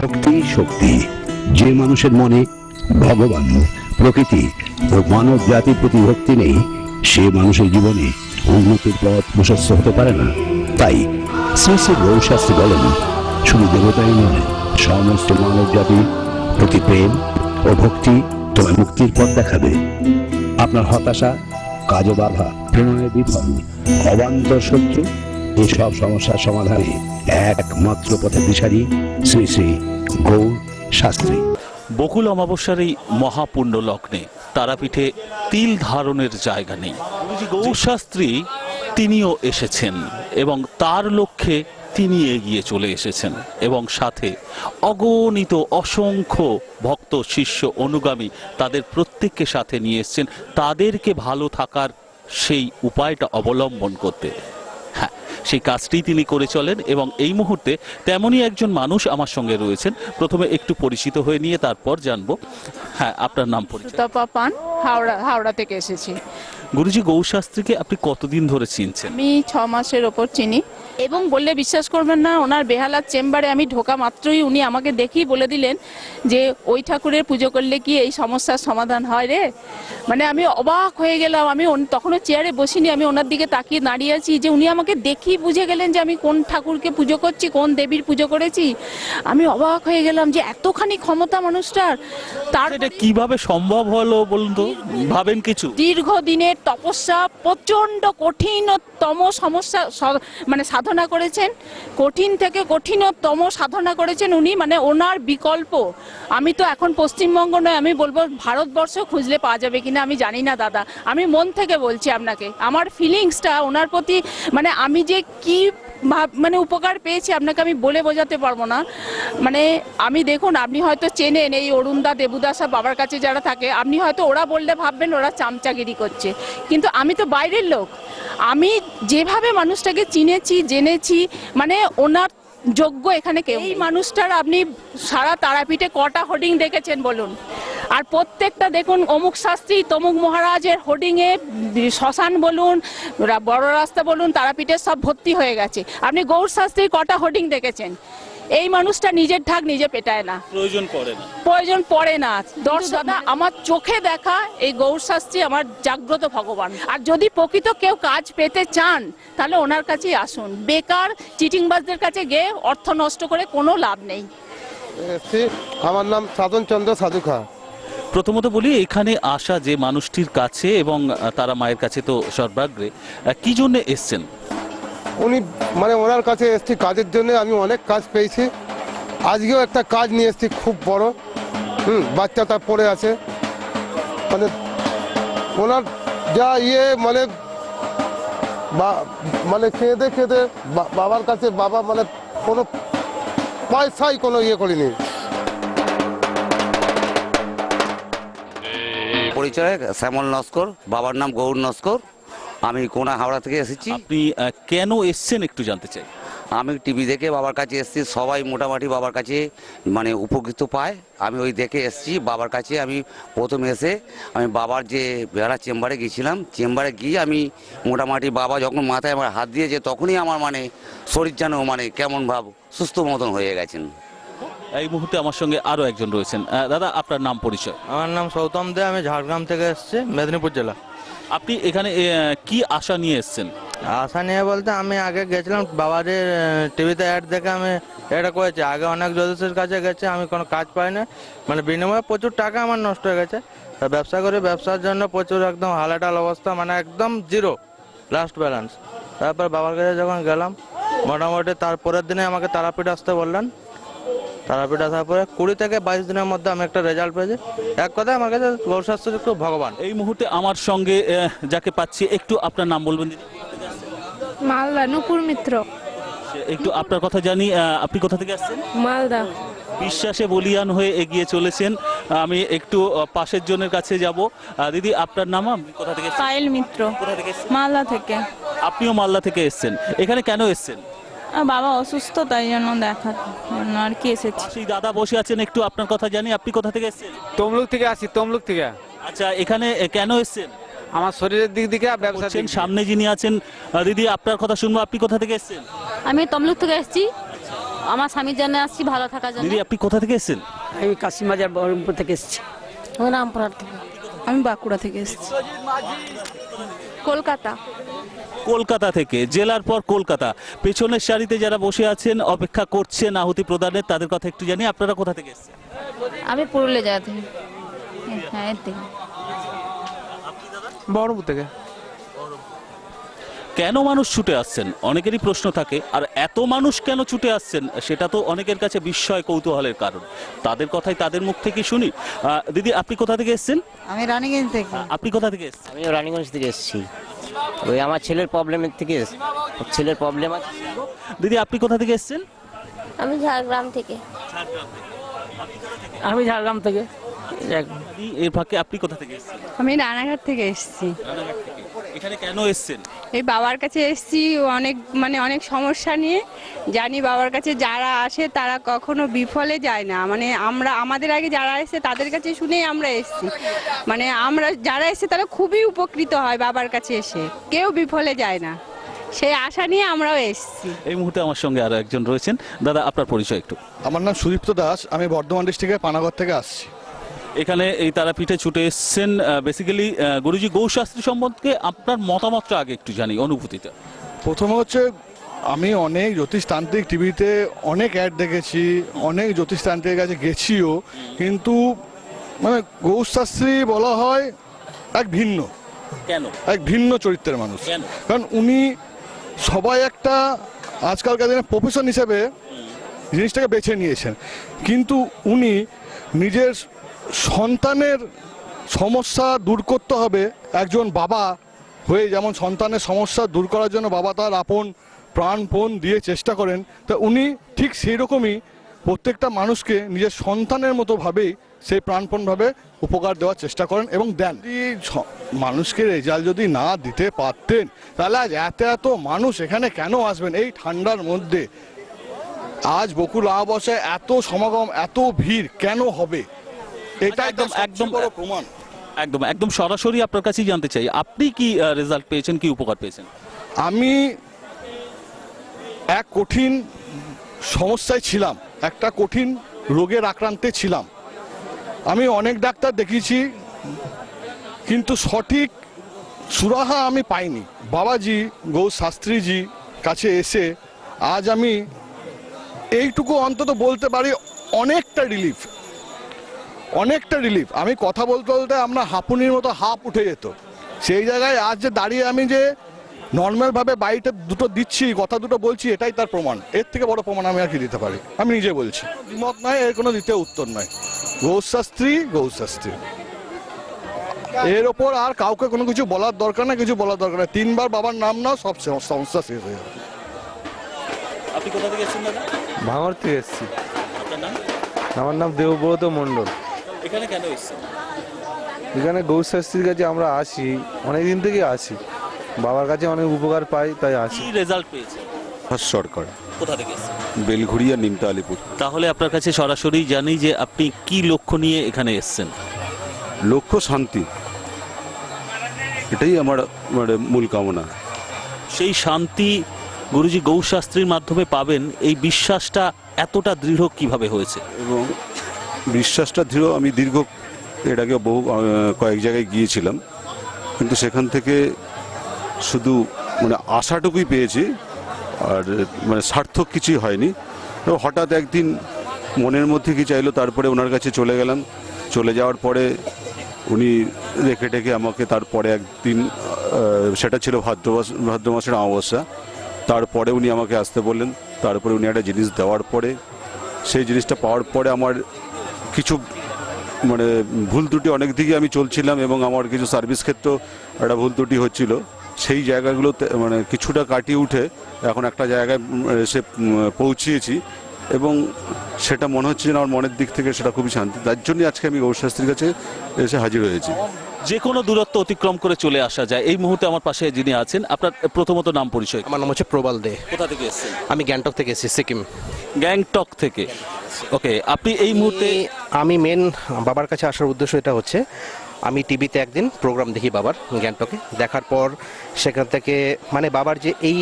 ভক্তি শক্তি যে মানুষের মনে ভগবান প্রকৃতি ও মানব জাতির প্রতি ভক্তি নেই সে মানুষের জীবনে উন্নতির পথ প্রশস্ত হতে পারে না। তাই শ্রী শ্রী গৌরশাস্ত্রী বলেন, শুধু দেবতাই নয়, সমস্ত মানব জাতির প্রতি প্রেম ও ভক্তি তোমায় মুক্তির পথ দেখাবে। আপনার হতাশা, কাজে বাধা, প্রণয়ের বিফল, অবান্তর শত্রু এসব সমস্যার সমাধানে একমাত্র পথের দিশারি শ্রী শ্রী গৌর শাস্ত্রী। বকুল অমাবস্যার এই মহাপুণ্য লগ্নে তারাপীঠে তিল ধারণের জায়গা নেই। গৌর শাস্ত্রী তিনিও এসেছেন এবং তার লক্ষ্যে তিনি এগিয়ে চলে এসেছেন এবং সাথে অগণিত অসংখ্য ভক্ত শিষ্য অনুগামী তাদের প্রত্যেককে সাথে নিয়ে এসেছেন তাদেরকে ভালো থাকার সেই উপায়টা অবলম্বন করতে। হ্যাঁ, সেই কাজটি তিনি করে চলেন এবং এই মুহূর্তে তেমনই একজন মানুষ আমার সঙ্গে রয়েছেন। প্রথমে একটু পরিচিত হয়ে নিয়ে তারপর জানবো। হ্যাঁ, আপনার নাম পরিচয়? পান, হাওড়া থেকে এসেছি। গুরুজি, গৌর শাস্ত্রীকে আপনি কতদিন ধরে চিনছেন? আমি 6 মাসের ওপর চিনি এবং বললে বিশ্বাস করবেন না, ওনার বেহালার চেম্বারে আমি ঢোকা মাত্রই উনি আমাকে দেখেই বলে দিলেন যে ওই ঠাকুরের পুজো করলে কি এই সমস্যার সমাধান হয় রে। মানে আমি অবাক হয়ে গেলাম। আমি তখনও চেয়ারে বসিনি, আমি ওনার দিকে তাকিয়ে দাঁড়িয়ে আছি যে উনি আমাকে দেখেই বুঝে গেলেন যে আমি কোন ঠাকুরকে পুজো করছি, কোন দেবীর পুজো করেছি। আমি অবাক হয়ে গেলাম যে এতখানি ক্ষমতা মানুষটার। তার এটা কিভাবে সম্ভব হলো বলুন তো, ভাবেন কিছু? দীর্ঘদিনের তপস্যা, প্রচন্ড কঠিনতম সমস্যা মানে সাধনা করেছেন, কঠিন থেকে কঠিনতম সাধনা করেছেন উনি। মানে ওনার বিকল্প আমি তো এখন পশ্চিমবঙ্গ নয়, আমি বলবো ভারতবর্ষ খুঁজলে পাওয়া যাবে কিনা আমি জানি না দাদা। আমি মন থেকে বলছি আপনাকে, আমার ফিলিংসটা ওনার প্রতি, মানে আমি যে কি মানে উপকার পেয়েছি আপনাকে আমি বলে বোঝাতে পারবো না। মানে আমি দেখুন, আপনি হয়তো চেনেন এই অরুণদা, দেবুদা সব বাবার কাছে যারা থাকে, আপনি হয়তো ওরা বললে ভাববেন ওরা চামচাগিরি করছে, কিন্তু আমি তো বাইরের লোক। আমি যেভাবে মানুষটাকে চিনেছি, জেনেছি, মানে ওনার যোগ্য এখানে কেউ। এই মানুষটার আপনি সারা তারাপীঠে কটা হোর্ডিং দেখেছেন বলুন? আর প্রত্যেকটা দেখুন, অমুক শাস্ত্রী তমুক মহারাজের হোর্ডিংয়ে শ্মশান বলুন, বড় রাস্তা বলুন, তারাপীঠে সব ভর্তি হয়ে গেছে। আপনি গৌর শাস্ত্রীর কটা হোর্ডিং দেখেছেন? এই মানুষটা নিজের ঢাক নিজে পেটায় না, প্রয়োজন পড়ে না। দাদা, আমার চোখে দেখা এই গৌর শাস্ত্রী আমার জাগ্রত ভগবান। আর যদি প্রকৃত কেউ কাজ পেতে চান তাহলে ওনার কাছেই আসুন। বেকার চিটিংবাজদের কাছে গিয়ে অর্থ নষ্ট করে কোনো লাভ নেই। আমার নাম সাধন চন্দ্র সাধুখা। প্রথমত বলি, এখানে আসা যে মানুষটির কাছে এবং তারা মায়ের কাছে তো সর্বাগ্রে, কি জন্য এসছেন? উনি মানে ওনার কাছে এসছি কাজের জন্য। আমি অনেক কাজ পেয়েছি, আজকেও একটা কাজ নিয়ে এসছি খুব বড়। বাচ্চা তার পড়ে আছে, মানে ওনার যা মানে মানে কেঁদে কেঁদে বাবার কাছে, বাবা মানে কোনো পয়সাই কোনো করিনি। পরিচয় শ্যামল নস্কর, বাবার নাম গৌর নস্কর। আমি কোনা হাওড়া থেকে এসেছি। আপনি কেন এসছেন একটু জানতে চাই। আমি টিভি দেখে বাবার কাছে এসেছি, সবাই মোটামুটি বাবার কাছে মানে উপকৃত পায়, আমি ওই দেখে এসেছি বাবার কাছে। আমি প্রথম এসে আমি বাবার যে বেহারা চেম্বারে গিয়েছিলাম, চেম্বারে গিয়ে আমি মোটামুটি বাবা যখন মাথায় আমার হাত দিয়েছে তখনই আমার মানে শরীর যেন মানে কেমন ভাব সুস্থ মতন হয়ে গেছেন। এই মুহূর্তে আমার সঙ্গে আরো একজন রয়েছেন। দাদা, আপনার নাম পরিচয়? আমার নাম সৌতম দে, আমি ঝাড়গ্রাম থেকে এসেছি, মেদিনীপুর জেলা। আপনি এখানে কি আশা নিয়ে এসেছেন? আশা নিয়ে বলতে আমি আগে গেছিলাম বাবাদের টিভিতে অ্যাড দেখে আমি এটা করেছি। আগে অনেক জ্যোতিষের কাছে গেছে, আমি কোনো কাজ পাই না, মানে বিনিময়ে প্রচুর টাকা আমার নষ্ট হয়ে গেছে। ব্যবসা করি, ব্যবসার জন্য প্রচুর একদম হালাটাল অবস্থা, মানে একদম জিরো লাস্ট ব্যালেন্স। তারপর বাবার কাছে যখন গেলাম, মোটামুটি তারপরের দিনে আমাকে তারাপীঠ আসতে বললেন। তারাপীঠ আসার পরে 20 থেকে 22 দিনের মধ্যে আমি একটা রেজাল্ট পেয়েছি। এক কথায় আমার কাছে গৌর শাস্ত্রী একটু ভগবান। এই মুহূর্তে আমার সঙ্গে যাকে পাচ্ছি, একটু আপনার নাম বলবেন দিদি? মালদা, নূপুর মিত্র। একটু আপনার কথা জানি, আপনি কোথা থেকে আসছেন? মালদা। বিশ্বাসে বলিয়ান হয়ে এগিয়ে চলেছেন। আমি একটু পাশের জনের কাছে যাব। দিদি, আপনার নাম? কোথা থেকে? পায়েল মিত্র। কোথা থেকে? মালদা থেকে। আপনিও মালদা থেকে এসেছেন। এখানে কেন এসেছেন? বাবা অসুস্থ, তাই জন্য দেখার জন্য আর কি এসেছি। সেই দাদা বসে আছেন, একটু আপনার কথা জানি। আপনি কোথা থেকে এসেছেন? তমলুক থেকে আসি, তমলুক থেকে। আচ্ছা, এখানে কেন এসেছেন? আমার শরীরের দিক থেকে, ব্যবসা। সামনে যিনি আছেন দিদি, আপনার কথা শুনবো। আপনি কোথা থেকে এসেছেন? আমি তমলুক থেকে এসেছি। আমার স্বামীর জন্য আসছি, ভালো থাকার জন্য। দিদি আপনি কোথা থেকে এসেছেন? আমি কাশিমবাজার বহরমপুর থেকে এসেছি। আমি রামপুরহাট থেকে। আমি বাঁকুড়া থেকে এসেছি। কলকাতা। কলকাতা থেকে, জেলার পর কলকাতা। পেছনের সারিতে যারা বসে আছেন অপেক্ষা করছেন আহুতি প্রদানের, তাদের কথা একটু জানি। আপনারা কোথা থেকে এসেছেন? আমি পুরুলিয়া জেলা থেকে। হ্যাঁ, এর থেকে। বহরমপুর থেকে। কেন মানুষ ছুটে আসছেন অনেকেরই প্রশ্ন থাকে, আর এত মানুষ কেন ছুটে আসছেন সেটা তো অনেকের কাছে বিস্ময় কৌতূহলের কারণ। তাদের কথাই তাদের মুখ থেকে শুনি। দিদি আপনি কোথা থেকে এসেছেন? আমি রানীগঞ্জ থেকে। আপনি কোথা থেকে এসেছেন? আমি রানীগঞ্জ থেকে এসেছি, ওই আমার ছেলের প্রবলেমের থেকে ছেলের প্রবলেম আছে। দিদি আপনি কোথা থেকে এসেছেন? আমি ঝাড়গ্রাম থেকে। আমি ঝাড়গ্রাম থেকে। দিদি, এর ফাঁকে আপনি কোথা থেকে এসেছেন? আমি রানাঘাট থেকে এসেছি। রানাঘাট থেকে। এখানে কেন এসেছেন? এই বাবার কাছে এসেছি অনেক সমস্যা নিয়ে। জানি বাবার কাছে যারা আসে তারা কখনো বিফলে যায় না। আমাদের আগে যারা এসে তাদের কাছে শুনেই আমরা এসেছি। আমরা যারা এসে তারা খুবই উপকৃত হয় বাবার কাছে এসে, কেউ বিফলে যায় না, সেই আশা নিয়ে আমরাও এসেছি। এই মুহূর্তে আমার সঙ্গে আরো একজন রয়েছেন। দাদা আপনার পরিচয় একটু। আমার নাম সুদীপ্ত দাস, আমি বর্ধমান ডিস্ট্রিক্টের পানাগড় থেকে আসছি। এখানে এই তারাপীঠে ছুটে এসেছেন বেসিক্যালি গুরুজি গৌশাস্ত্রী সম্বন্ধে আপনার মতামতটা আগে একটু জানি, অনুভূতিটা। প্রথমে হচ্ছে আমি অনেক জ্যোতিষতান্ত্রিক টিভিতে অনেক অ্যাড দেখেছি, অনেক জ্যোতিষতান্ত্রিকের কাছে গেছিও, কিন্তু গৌশাস্ত্রী বলা হয় এক ভিন্ন চরিত্রের মানুষ। কেন? কারণ উনি সবাই একটা আজকালকার দিনে প্রফেশন হিসেবে জিনিসটাকে বেছে নিয়েছেন, কিন্তু উনি নিজের সন্তানের সমস্যা দূর করতে হবে একজন বাবা হয়ে, যেমন সন্তানের সমস্যা দূর করার জন্য বাবা তার আপন প্রাণপণ দিয়ে চেষ্টা করেন, তা উনি ঠিক সেই রকমই প্রত্যেকটা মানুষকে নিজের সন্তানের মতো ভাবেই সেই প্রাণপণভাবে উপকার দেওয়ার চেষ্টা করেন এবং দেন। মানুষকে রেজাল্ট যদি না দিতে পারতেন তাহলে আজ এত মানুষ এখানে কেন আসবেন এই ঠান্ডার মধ্যে? আজ বকুল অমাবস্যায় এত সমাগম, এত ভিড় কেন হবে? এটা একদম বড় প্রমাণ। একদম সরাসরি আপনার কাছেই জানতে চাই, আপনি কি রেজাল্ট পেয়েছেন, কি উপকার পেয়েছেন? আমি এক কঠিন সমস্যায় ছিলাম, একটা কঠিন রোগের আক্রান্তে ছিলাম। আমি অনেক ডাক্তার দেখিয়েছি, কিন্তু সঠিক সুরাহা আমি পাইনি। বাবাজি গৌশাস্ত্রীজি কাছে এসে আজ আমি এইটুকু অন্তত বলতে পারি, অনেকটা রিলিফ। আমি কথা বলতে বলতে আপনার হাঁপুনির মতো হাঁপ উঠে যেত, সেই জায়গায় আজ যে দাঁড়িয়ে আমি যে নর্মালভাবে বাড়িতে দুটো দিচ্ছি, কথা দুটো বলছি, এটাই তার প্রমাণ। এর থেকে বড় প্রমাণ আমি আর কি দিতে পারি? আমি নিজে বলছি, দ্বিমত নয়, এর কোনো দ্বিতীয় উত্তর নয়। গৌশাস্ত্রী এর ওপর আর কাউকে কোনো কিছু বলার দরকার না, তিনবার বাবার নাম নাও, সব সমস্যা শেষ হয়ে যাবে। আপনি কোথা থেকে এসেছেন দাদা? ভাঙড় থেকে এসেছি। আপনার নাম? আমার নাম দেবব্রত মণ্ডল। এখানে কেন এসেছেন? এখানে গৌশাস্ত্রীর কাছে আমরা আসি, অনেকদিন থেকে আসি, বাবার কাছে অনেক উপকার পাই, তাই আসি। কি রেজাল্ট পেয়েছেন? সরকার, কোথা থেকে এসেছেন? বেলঘুরিয়া, নিমতা, আলিপুর। তাহলে আপনার কাছে সরাসরি জানি যে আপনি কি লক্ষ্য নিয়ে এখানে এসেছেন? লক্ষ্য শান্তি, এটাই আমার মূল কামনা। সেই শান্তি গুরুজি গৌশাস্ত্রীর মাধ্যমে পাবেন, এই বিশ্বাসটা এতটা দৃঢ় কিভাবে হয়েছে? এবং বিশ্বাসটা দৃঢ়, আমি এর আগে কয়েক জায়গায় গিয়েছিলাম, কিন্তু সেখান থেকে শুধু আশাটুকুই পেয়েছি, আর সার্থক কিছুই হয়নি। হঠাৎ একদিন মনের মধ্যে কি চাইলো, তারপরে ওনার কাছে চলে গেলাম। চলে যাওয়ার পরে উনি রেখে টেকে আমাকে, তারপরে একদিন, সেটা ছিল ভাদ্র মাসের অমাবস্যা, তারপরে উনি আমাকে আসতে বললেন। তারপরে উনি একটা জিনিস দেওয়ার পরে, সেই জিনিসটা পাওয়ার পরে আমার কিছু ভুল ত্রুটি অনেক দিকে আমি চলছিলাম, এবং আমার কিছু সার্ভিস ক্ষেত্রেও একটা ভুল ত্রুটি হচ্ছিল। সেই জায়গাগুলোতে কিছুটা কাটিয়ে উঠে এখন একটা জায়গায় এসে পৌঁছিয়েছি, এবং সেটা মনে হচ্ছে না আমার মনের দিক থেকে সেটা খুবই শান্তি। তার জন্যই আজকে আমি গৌশাস্ত্রীর কাছে এসে হাজির হয়েছি। যে কোনো দূরত্ব অতিক্রম করে চলে আসা যায়। এই মুহূর্তে আমার পাশে যিনি আছেন, আপনার প্রথমত নাম পরিচয়। আমার নাম হচ্ছে প্রবাল দে। কোথা থেকে এসেছেন? আমি গ্যাংটক থেকে এসেছি, সিকিম। গ্যাংটক থেকে, ওকে। আপনি এই মুহূর্তে, আমি মেন বাবার কাছে আসার উদ্দেশ্য এটা হচ্ছে, আমি টিভিতে একদিন প্রোগ্রাম দেখি বাবার গ্যাংটকে, দেখার পর সেখান থেকে বাবার যে এই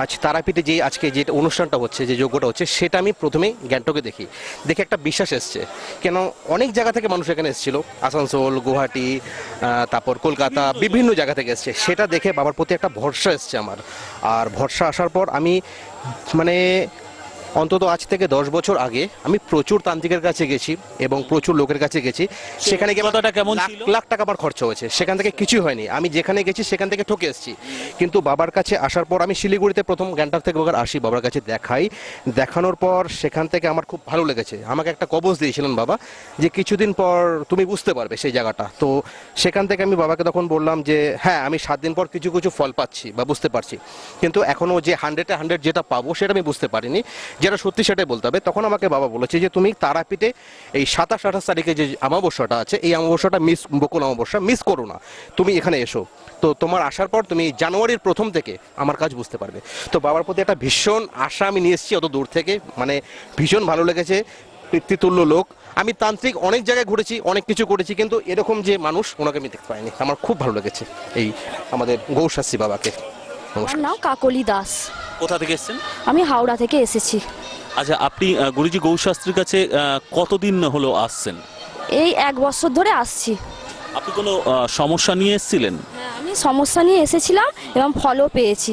আজ তারাপীঠে যে আজকে যে অনুষ্ঠানটা হচ্ছে, যে যজ্ঞটা হচ্ছে, সেটা আমি প্রথমে গ্যাংটকে দেখে একটা বিশ্বাস এসছে। কেন অনেক জায়গা থেকে মানুষ এখানে এসেছিল, আসানসোল, গুয়াহাটি, তারপর কলকাতা, বিভিন্ন জায়গা থেকে এসছে। সেটা দেখে বাবার প্রতি একটা ভরসা এসছে আমার। আর ভরসা আসার পর আমি মানে অন্তত আজ থেকে 10 বছর আগে আমি প্রচুর তান্ত্রিকের কাছে গেছি এবং প্রচুর লোকের কাছে গেছি। সেখানে গিয়ে অভিজ্ঞতাটা কেমন লাখ ছিল? লাখ টাকা আমার খরচা হয়েছে, সেখান থেকে কিছুই হয়নি। আমি যেখানে গেছি সেখান থেকে ঠকে এসেছি। কিন্তু বাবার কাছে আসার পর আমি শিলিগুড়িতে প্রথম গ্যাংটক থেকে আসি, বাবার কাছে দেখানোর পর সেখান থেকে আমার খুব ভালো লেগেছে। আমাকে একটা কবজ দিয়েছিলেন বাবা, যে কিছুদিন পর তুমি বুঝতে পারবে সেই জায়গাটা। তো সেখান থেকে আমি বাবাকে তখন বললাম যে হ্যাঁ, আমি 7 দিন পর কিছু কিছু ফল পাচ্ছি বা বুঝতে পারছি, কিন্তু এখনও যে 100-এ 100 যেটা পাবো সেটা আমি বুঝতে পারিনি, যেটা সত্যি সেটাই বলতে হবে। তখন আমাকে বাবা বলেছে যে তুমি তারাপীঠে এই 27-28 তারিখে যে অমাবস্যাটা আছে, এই অমাবস্যাটা বকুল অমাবস্যা মিস করো না, তুমি এখানে এসো। তো তোমার আসার পর তুমি জানুয়ারির প্রথম থেকে আমার কাজ বুঝতে পারবে। তো বাবার প্রতি একটা ভীষণ আশা আমি নিয়ে এসেছি অত দূর থেকে, মানে ভীষণ ভালো লেগেছে। পিতৃতুল্য লোক। আমি তান্ত্রিক অনেক জায়গায় ঘুরেছি, অনেক কিছু করেছি, কিন্তু এরকম যে মানুষ, ওনাকে আমি দেখতে পাইনি। আমার খুব ভালো লেগেছে এই আমাদের গৌশাস্ত্রী বাবাকে। আমার নাম কাকলি দাস। কোথা থেকে এসেছেন? আমি হাওড়া থেকে এসেছি। আচ্ছা, আপনি গুরুজি গৌশাস্ত্রীর কাছে কতদিন হলো আসছেন? এই 1 বছর ধরে আসছি। আপনি কোনো সমস্যা নিয়ে এসেছিলেন? হ্যাঁ, আমি সমস্যা নিয়ে এসেছিলাম এবং ফলও পেয়েছি।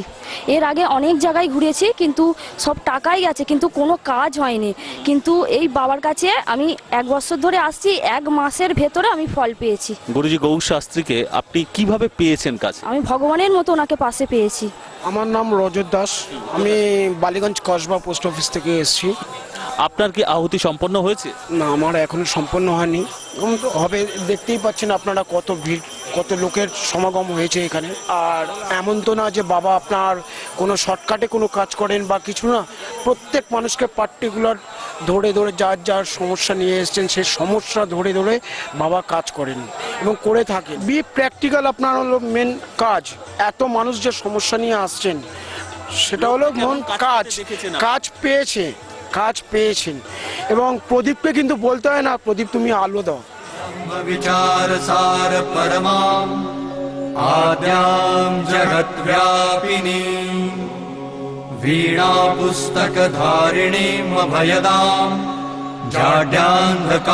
এর আগে অনেক জায়গায় ঘুরেছি, কিন্তু সব টাকাই গেছে, কিন্তু কোনো কাজ হয়নি। কিন্তু এই বাবার কাছে আমি 1 বছর ধরে আসছি, 1 মাসের ভেতরে আমি ফল পেয়েছি। গুরুজি গৌশাস্ত্রীকে আপনি কিভাবে পেয়েছেন কাছে? আমি ভগবানের মতো ওনাকে পাশে পেয়েছি। আমার নাম রজত দাস, আমি বালিগঞ্জ কসবা পোস্ট অফিস থেকে এসেছি। আপনার কি আহুতি সম্পন্ন হয়েছে? না, আমার এখনো সম্পন্ন হয়নি, হবে। দেখতেই পাচ্ছেন আপনারা কত ভিড়, কত লোকের সমাগম হয়েছে এখানে। আর এমন তো না যে বাবা আপনার কোনো শর্টকাটে কোনো কাজ করেন বা কিছু না, প্রত্যেক মানুষকে পার্টিকুলার ধরে ধরে যার যার সমস্যা নিয়ে এসছেন সেই সমস্যা ধরে ধরে বাবা কাজ করেন এবং করে থাকেন। বি প্র্যাকটিক্যাল আপনার হলো মেন কাজ। এত মানুষ যে সমস্যা নিয়ে আসছেন সেটা হলো মন কাজ পেয়েছেন। এবং প্রদীপকে কিন্তু বলতে হয় না, প্রদীপ তুমি আলো দাও। विचार सार परमां आद्यां जगत व्यापिनी वीणा पुस्तक धारिणीं अभयदां जाड्यान्धकारापहा।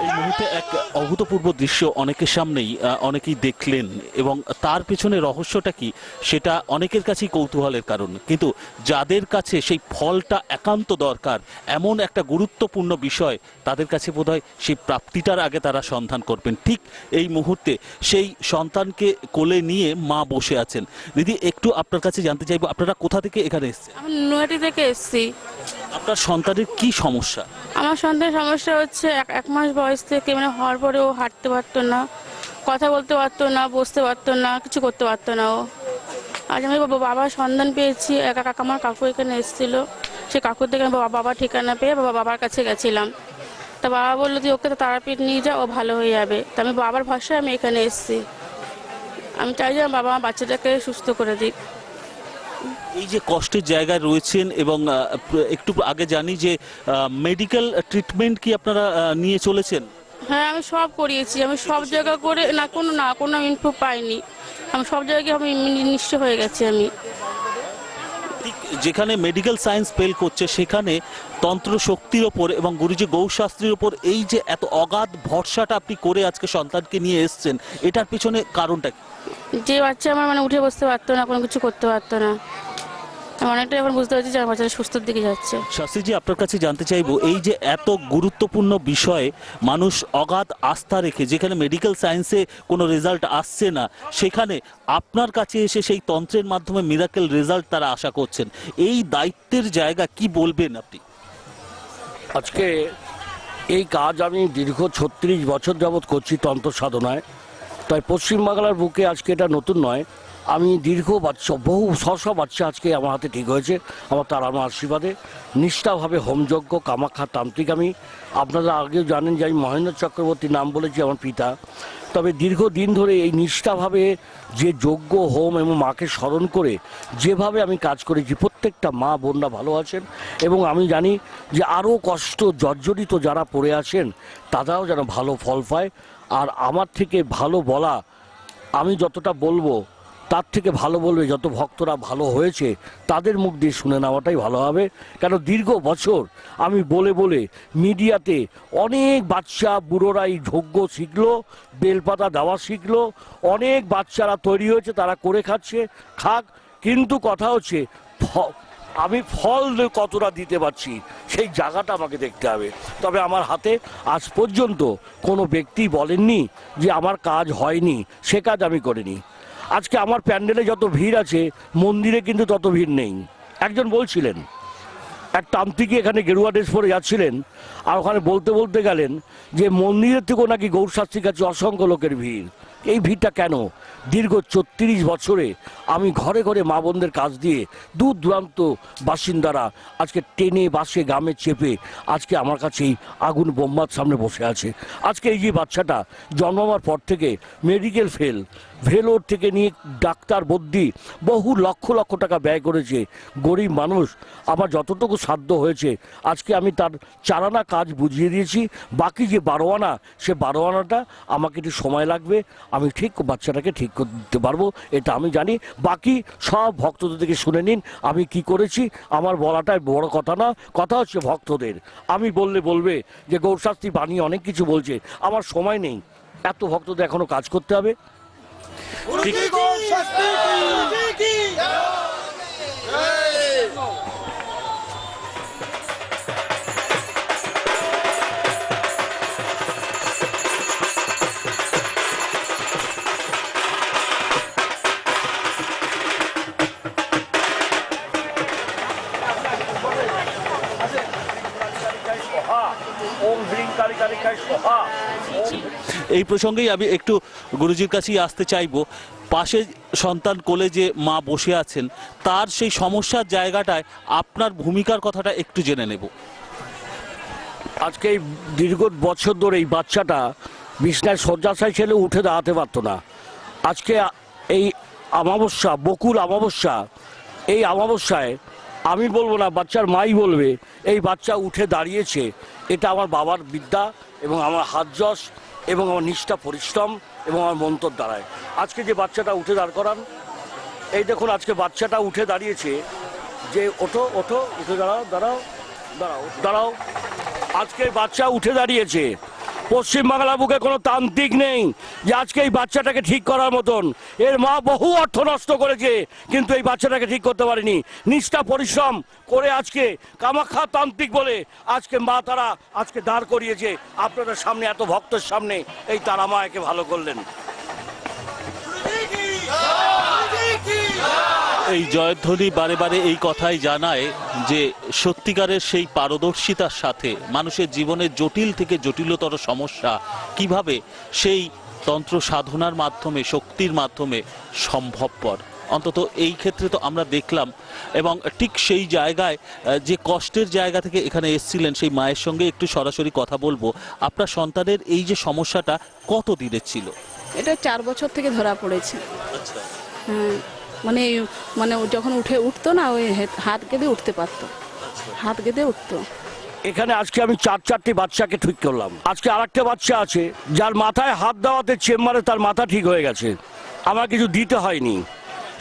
এই মুহূর্তে এক অভূতপূর্ব দৃশ্য অনেকের সামনেই অনেকেই দেখলেন, এবং তার পেছনে রহস্যটা কি সেটা অনেকের কাছেই কৌতূহলের কারণ। কিন্তু যাদের কাছে সেই ফলটা একান্ত দরকার, এমন একটা গুরুত্বপূর্ণ বিষয়, তাদের কাছে বোধহয় সেই প্রাপ্তিটার আগে তারা সন্ধান করবেন। ঠিক এই মুহূর্তে সেই সন্তানকে কোলে নিয়ে মা বসে আছেন। দিদি, একটু আপনার কাছে জানতে চাইবো, আপনারা কোথা থেকে এখানে এসেছেন? আমি নৈহাটি থেকে এসেছি। আপনার সন্তানের কি সমস্যা? আমার সন্তানের সমস্যা হচ্ছে 1 মাস বয়স থেকে, মানে হওয়ার পরে ও হাঁটতে পারতো না, কথা বলতে পারতো না, বসতে পারতো না, কিছু করতে পারতো না ও। আজ আমি বাবার সন্ধান পেয়েছি। আমার কাকু এখানে এসেছিল, সে কাকুর থেকে আমি বাবার ঠিকানা পেয়ে বাবার কাছে গেছিলাম। তা বাবা বললো যে ওকে তো তারাপীঠ নিয়ে যা, ও ভালো হয়ে যাবে। তা আমি বাবার ভরসায় আমি এখানে এসেছি। আমি চাই যে বাবা আমার বাচ্চাটাকে সুস্থ করে দিক। এই যে কষ্টের জায়গায় রয়েছেন, এবং একটু আগে জানি যে মেডিকেল ট্রিটমেন্ট কি আপনারা নিয়ে চলেছেন? হ্যাঁ, আমি সব করিয়েছি, আমি সব জায়গা করে কোনো ইনফো পাইনি। আমি সব জায়গায় আমি নিঃস্ব হয়ে গেছি। আমি ঠিক যেখানে মেডিকেল সায়েন্স ফেল করছে, সেখানে তন্ত্র শক্তির ওপর এবং গুরুজি গৌশাস্ত্রীর ওপর এই যে এত অগাধ ভরসাটা আপনি করে আজকে সন্তানকে নিয়ে এসছেন, এটার পিছনে কারণটা কি? যে বাচ্চা আমার উঠে বসতে পারতো না, কোনো কিছু করতে পারতো না, আমি অনেকটাই এখন বুঝতে পারছি যে আমার বাচ্চাটা সুস্থর দিকে যাচ্ছে। শাস্ত্রীজি, আপনার কাছে জানতে চাইবো, এই যে এত গুরুত্বপূর্ণ বিষয়ে মানুষ অগাধ আস্থা রেখে, যেখানে মেডিকেল সায়েন্সে কোনো রেজাল্ট আসছে না, সেখানে আপনার কাছে এসে সেই তন্ত্রের মাধ্যমে মিরাকেল রেজাল্ট তারা আশা করছেন, এই দায়িত্বের জায়গা কি বলবেন আপনি? আজকে এই কাজ আমি দীর্ঘ 36 বছর যাবৎ করছি তন্ত্র সাধনায়। তাই পশ্চিমবাংলার বুকে আজকে এটা নতুন নয়। আমি বহু শত বাচ্চা আজকে আমার হাতে ঠিক হয়েছে আমার তারার আশীর্বাদে। নিষ্ঠাভাবে হোমযজ্ঞ কামাখ্যা তান্ত্রিক আমি। আপনারা আগেও জানেন যে আমি মহেন্দ্র চক্রবর্তী নাম বলেছি আমার পিতা। তবে দীর্ঘদিন ধরে এই নিষ্ঠাভাবে যে যজ্ঞ হোম এবং মাকে স্মরণ করে যেভাবে আমি কাজ করেছি, প্রত্যেকটা মা বোনরা ভালো আছেন এবং আমি জানি যে আরও কষ্ট জর্জরিত যারা পড়ে আছেন তারাও যেন ভালো ফল পায়। আর আমার থেকে ভালো বলা, আমি যতটা বলবো তার থেকে ভালো বলবে যত ভক্তরা ভালো হয়েছে তাদের মুখ দিয়ে শুনে নেওয়াটাই ভালো হবে। কেন দীর্ঘ বছর আমি বলে বলে মিডিয়াতে অনেক বাচ্চা বুড়োরা এই যজ্ঞ শিখলো, বেলপাতা দেওয়া শিখলো, অনেক বাচ্চারা তৈরি হয়েছে, তারা করে খাচ্ছে, খাক, কিন্তু কথা হচ্ছে আমি ফল কতটা দিতে পারছি সেই জায়গাটা আমাকে দেখতে হবে। তবে আমার হাতে আজ পর্যন্ত কোনো ব্যক্তি বলেননি যে আমার কাজ হয়নি, সে কাজ আমি করিনি। আজকে আমার প্যান্ডেলে যত ভিড় আছে মন্দিরে কিন্তু তত ভিড় নেই। একজন বলছিলেন, এক তান্ত্রিক এখানে গেরুয়া ড্রেস পরে যাচ্ছিলেন আর ওখানে বলতে বলতে গেলেন যে মন্দিরের থেকেও নাকি গৌরশাস্ত্রীর কাছে অসংখ্য লোকের ভিড়। এই ভিড়টা কেন? দীর্ঘ ৩৬ বছরে আমি ঘরে ঘরে মা বোনদের কাজ দিয়ে দূর দূরান্ত বাসিন্দারা আজকে টেনে বাসে গ্রামে চেপে আজকে আমার কাছে এই আগুন বোম্বার সামনে বসে আছে। আজকে এই যে বাচ্চাটা জন্মাবার পর থেকে মেডিকেল ভেলোর থেকে নিয়ে ডাক্তার বদ্যি বহু লক্ষ লক্ষ টাকা ব্যয় করেছে গরিব মানুষ। আমার যতটুকু সাধ্য হয়েছে আজকে আমি তার 4 আনা কাজ বুঝিয়ে দিয়েছি। বাকি যে 12 আনা, সে 12 আনাটা আমাকে একটু সময় লাগবে, আমি ঠিক বাচ্চাটাকে ঠিক করতে পারবো, এটা আমি জানি। বাকি সব ভক্তদের থেকে শুনে নিন আমি কি করেছি। আমার বলাটাই বড় কথা না, কথা হচ্ছে ভক্তদের। আমি বলবে যে গৌরশাস্ত্রী বাণী অনেক কিছু বলছে, আমার সময় নেই, এত ভক্তদের এখনো কাজ করতে হবে। এই প্রসঙ্গেই আমি একটু গুরুজির কাছেই আসতে চাইবো। পাশে সন্তান কোলে যে মা বসে আছেন, তার সেই সমস্যার জায়গাটায় আপনার ভূমিকার কথাটা একটু জেনে নেব। আজকে এই দীর্ঘ বছর ধরে এই বাচ্চাটা বিছনায় শয্যাশায়ী ছেলে উঠে দাঁড়াতে পারতো না। আজকে এই অমাবস্যা, বকুল অমাবস্যা, এই অমাবস্যায় আমি বলবো না, বাচ্চার মাই বলবে, এই বাচ্চা উঠে দাঁড়িয়েছে। এটা আমার বাবার বিদ্যা এবং আমার হাত যশ এবং আমার নিষ্ঠা পরিশ্রম এবং আমার মন্তর দ্বারায়। আজকে যে বাচ্চাটা উঠে দাঁড় করান, এই দেখুন আজকে বাচ্চাটা উঠে দাঁড়িয়েছে, যে ওঠো ওঠো, উঠে দাঁড়াও দাঁড়াও দাঁড়াও দাঁড়াও। আজকে বাচ্চা উঠে দাঁড়িয়েছে। পশ্চিমবাংলা বুকে কোনো তান্ত্রিক নেই যে আজকে এই বাচ্চাটাকে ঠিক করার মতন। এর মা বহু অর্থ নষ্ট করেছে কিন্তু এই বাচ্চাটাকে ঠিক করতে পারেনি। নিষ্ঠা পরিশ্রম করে আজকে কামাখ্যা তান্ত্রিক বলে আজকে মা তারা আজকে দাঁড় করিয়েছে আপনাদের সামনে, এত ভক্তের সামনে এই তারা মা একে ভালো করলেন। এই জয়ধ্বনি বারে বারে এই কথাই জানায় যে সত্যিকারের সেই পারদর্শিতার সাথে মানুষের জীবনের জটিল থেকে জটিলতর সমস্যা কিভাবে সেই তন্ত্র সাধনার মাধ্যমে, শক্তির মাধ্যমে সম্ভবপর। অন্তত এই ক্ষেত্রে তো আমরা দেখলাম। এবং ঠিক সেই জায়গায় যে কষ্টের জায়গা থেকে এখানে এসেছিলেন সেই মায়ের সঙ্গে একটু সরাসরি কথা বলবো। আপনার সন্তানের এই যে সমস্যাটা কত দিনের ছিল? এটা 4 বছর থেকে ধরা পড়েছে। আচ্ছা। মানে মানে যখন উঠতো না, ওই হাত গেঁদে উঠতে পারতো, হাত গেঁদে উঠতো। এখানে আজকে আমি 4টি বাচ্চাকে ঠিক করলাম। আজকে আরেকটা বাচ্চা আছে যার মাথায় হাত দেওয়াতে চেম্বারে তার মাথা ঠিক হয়ে গেছে, আমার কিছু দিতে হয়নি।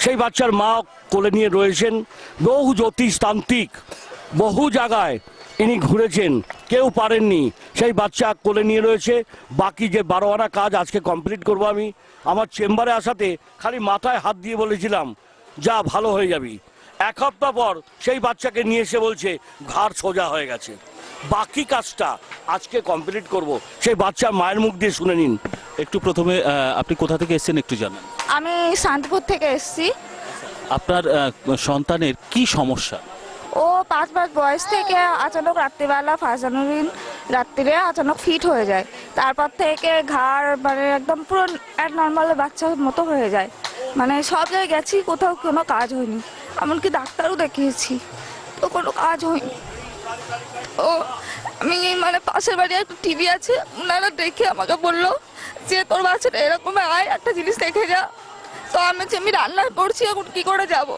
সেই বাচ্চার মা কোলে নিয়ে রয়েছেন। বহু জ্যোতিষতান্ত্রিক বহু জায়গায় ইনি ঘুরেছেন, কেউ পারেননি। সেই বাচ্চা কোলে নিয়ে রয়েছে। বাকি যে 12 আনা কাজ আজকে কমপ্লিট করব আমি। আমার চেম্বারে আসাতে খালি মাথায় হাত দিয়ে বলেছিলাম যা ভালো হয়ে যাবি। 1 সপ্তাহ পর সেই বাচ্চাকে নিয়ে এসে বলছে ঘাড় সোজা হয়ে গেছে। বাকি কাজটা আজকে কমপ্লিট করব। সেই বাচ্চার মায়ের মুখ দিয়ে শুনে নিন। একটু প্রথমে আপনি কোথা থেকে এসেছেন একটু জানান। আমি শান্তিপুর থেকে এসেছি। আপনার সন্তানের কি সমস্যা? ও 5 মাস বয়স থেকে আচানক রাত্রিবেলা 1 জানুয়ারি রাত্রিরে আচানক ফিট হয়ে যায়। তারপর থেকে ঘাড় মানে একদম পুরো এক নর্মাল বাচ্চার মতো হয়ে যায়। মানে সব জায়গায় গেছি, কোথাও কোনো কাজ হয়নি, এমনকি ডাক্তারও দেখিয়েছি, তো কোনো কাজ হয়নি। ও আমি মানে পাশের বাড়ি একটা টিভি আছে, ওনারা দেখে আমাকে বললো যে তোর বাচ্চাটা এরকম আয় একটা জিনিস দেখে যা। তো আমি রান্না করছি, এখন কি করে যাব?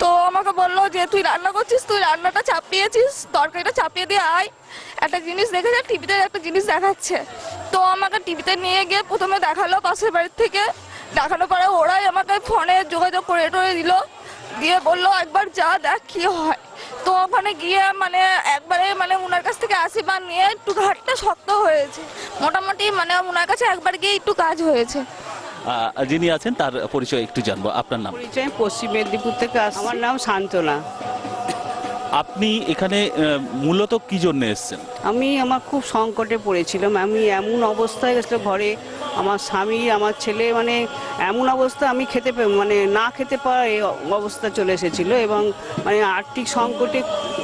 তো আমাকে বললো যে তুই রান্না করছিস, তুই রান্নাটা চাপিয়েছিস, তরকারিটা চাপিয়ে দিয়ে আয় একটা জিনিস দেখে যা, টিভিতে একটা জিনিস দেখাচ্ছে। তো আমাকে টিভিতে নিয়ে গিয়ে প্রথমে দেখালো পাশের বাড়ির থেকে, দেখানোর পরে ওরাই আমাকে ফোনে যোগাযোগ করে দিল, দিয়ে বললো একবার যা দেখ কি হয়। তো ওখানে গিয়ে মানে একবারে মানে ওনার কাছ থেকে আশীর্বাদ নিয়ে একটু ঘাটটা শক্ত হয়েছে, মোটামুটি মানে ওনার কাছে একবার গিয়ে একটু কাজ হয়েছে। যিনি আছেন তার পরিচয় একটু জানবো। আপনার নাম? পরিচয় পশ্চিম মেদিনীপুর থেকে আসছি। আমার নাম শান্তনা। আপনি এখানে মূলত কি জন্য এসেছেন? আমার খুব সংকটে পড়েছিলাম, আমি এমন অবস্থায় গেছিলো ঘরে, আমার স্বামী আমার ছেলে মানে এমন অবস্থা, আমি মানে না খেতে পারা এই অবস্থা চলে এসেছিল এবং মানে আর্থিক সংকটে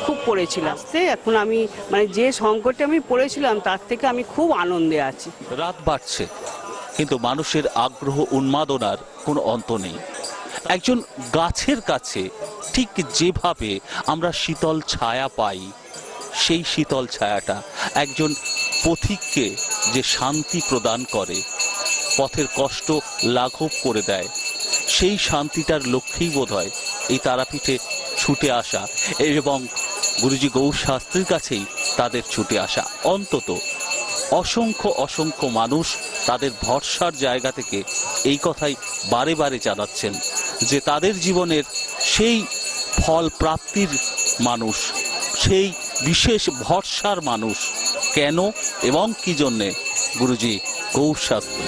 খুব পড়েছিলাম। এখন আমি মানে যে সংকটে আমি পড়েছিলাম তার থেকে আমি খুব আনন্দে আছি। রাত বাড়ছে কিন্তু মানুষের আগ্রহ উন্মাদনার কোনো অন্ত নেই। একজন গাছের কাছে ঠিক যেভাবে আমরা শীতল ছায়া পাই, সেই শীতল ছায়াটা একজন পথিককে যে শান্তি প্রদান করে, পথের কষ্ট লাঘব করে দেয়, সেই শান্তিটার লক্ষ্যেই বোধহয় এই তারাপীঠে ছুটে আসা এবং গুরুজি গৌর শাস্ত্রীর কাছেই তাদের ছুটে আসা। অন্তত অসংখ্য অসংখ্য মানুষ তাদের ভরসার জায়গা থেকে এই কথাই বারে বারে জানাচ্ছেন যে তাদের জীবনের সেই ফল প্রাপ্তির মানুষ, সেই বিশেষ ভরসার মানুষ কেন এবং কি জন্যে গুরুজি গৌর শাস্ত্রী।